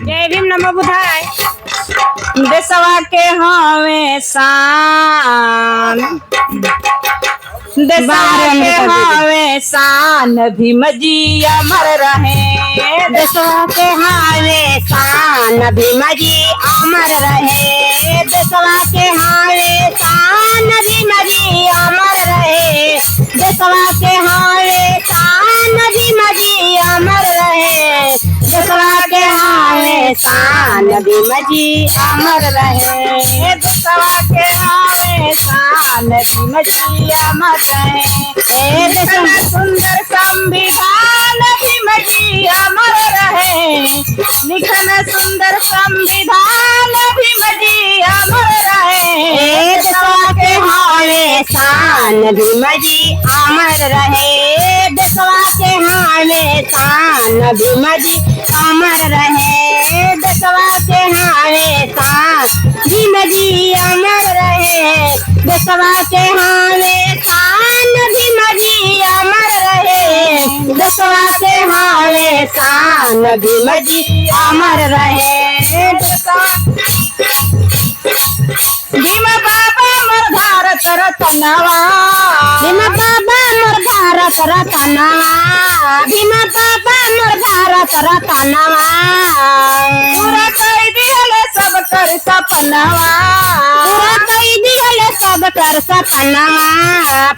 जय भीम नमो बुधाय। देशवा के हवे शान, देशवा के हवे शान, भीम जी अमर रहे। देशवा के हवे शान, भीम जी अमर रहे। देशवा के हवे शान, भीम जी अमर रहे। देशवा के हवे शान, भीम जी अमर रहे। देशवा के हवे शान, भीम जी अमर रहे। देशवा के हवे शान, भीम जी अमर रहे। देशवा सुंदर संविधान, भीम जी अमर रहे। लिखन सुंदर संविधान, भीम जी अमर रहे। देशवा के हवे शान, भीम जी अमर रहे। देशवा के हवे शान, भीम जी अमर रहे। देशवा के हवे शान, भीम जी अमर रहे। देशवा के हवे शान, भीम जी अमर रहे। देशवा के हवे शान, भीम जी अमर रहे। भीम बाबा मोर भारत रत्नवा, भीम बाबा मोर भारत रत्नवा। भीम बाबा मोर भारत रत्नवा। पूरा कर दिहले सब कर सपनवा। पूरा कई दिहले सब कर सपनवा।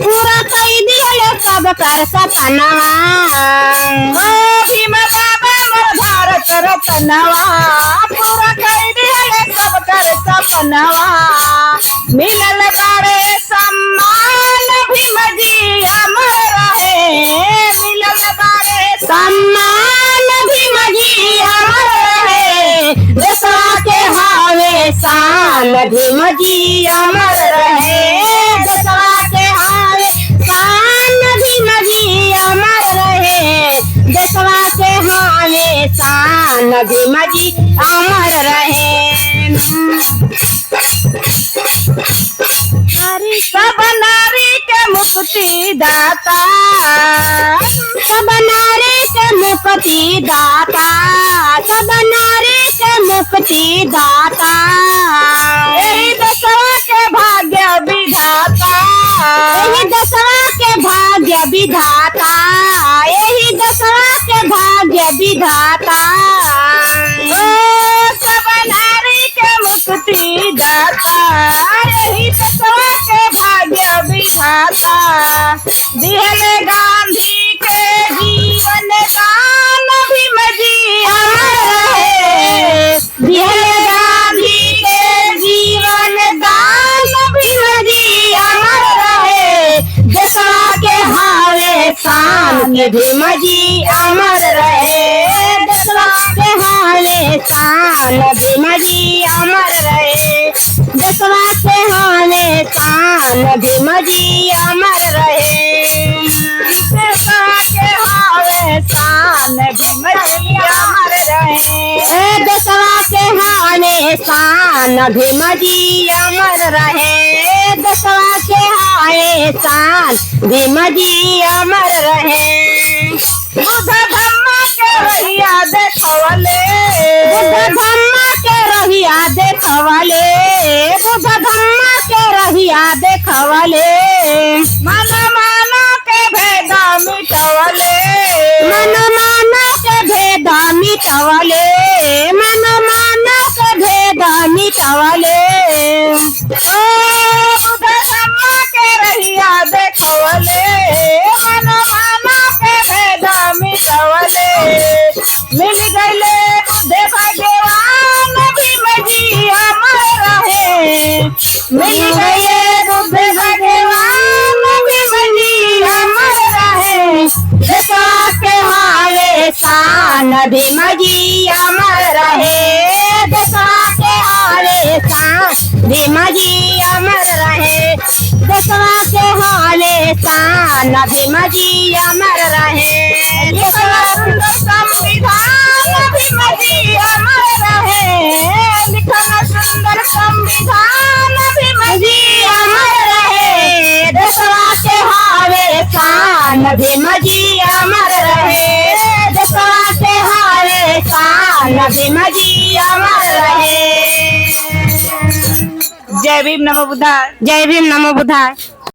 पूरा कई दिहले सब कर सपनवा। ओ भीम बाबा मोर भारत रत्नवा, पूरा कर दिहले सब कर सपनवा। मिलल बारे सम्मान, भीम जी अमर रहे। मिलल बारे सम्मान, भीम जी अमर रहे। देशवा के हवे शान, भीम जी अमर रहे। देशवा के हवे शान, भीम जी अमर रहे। देशवा के हवे शान, भीम जी अमर रहे। सब नारी के मुक्ति दाता, सब नारी के मुक्ति दाता। सब नारी के मुक्ति दाता। यही दसवा के भाग्य विधाता। यही दसवा के भाग्य विधाता। यही दसवा के भाग्य विधाता। ओ सब नारी के मुक्ति दाता, यही दसवा के भाग्य विधाता। दिहले गांधी के जीवन दान, भीम जी अमर रहे। दिहले गांधी के जीवन दान, भीम जी अमर रहे। देशवा के हवे शान, भीम जी अमर रहे। देशवा के हवे शान, भीम जी अमर रहे। देशवा के हवे शान, भीम जी अमर रहे। देशवा के हवे शान, भीम जी अमर रहे। देशवा के हवे शान, भीम जी अमर रहे। देशवा के हवे शान, भीम जी अमर रहे। बुद्ध धम्म के रहिया देखवले। बुद्ध धम्म के रहिया देखवले। बुद्ध धम्म के रहिया देखवले। मन मानो के भेद मिटवले। मन मानो के भेद मिटवले। मन मानो के भेद मिटवले। ओ बुद्ध धम्म के रहिया देखवले। मन मानो के भेद मिटवले। मिल गईले बुद्ध भगवान, भीम जी अमर रहे। मिल गए बुद्ध भगवान, भीम जी अमर रहे। देशवा के हवे शान, भीम जी अमर रहे। देशवा के हवे शान, भीम जी अमर रहे। देशवा के हवे शान, भीम जी अमर रहे। लिखना सुंदर संविधान, भीम जी अमर रहे। लिखना सुंदर संविधान, भीम जी अमर रहे। देशवा के हवे शान, भीम जी अमर रहे। देशवा के हवे शान, भीम जी अमर रहे। जय भीम नमो बुद्धाय। जय भीम नमो बुद्धाय।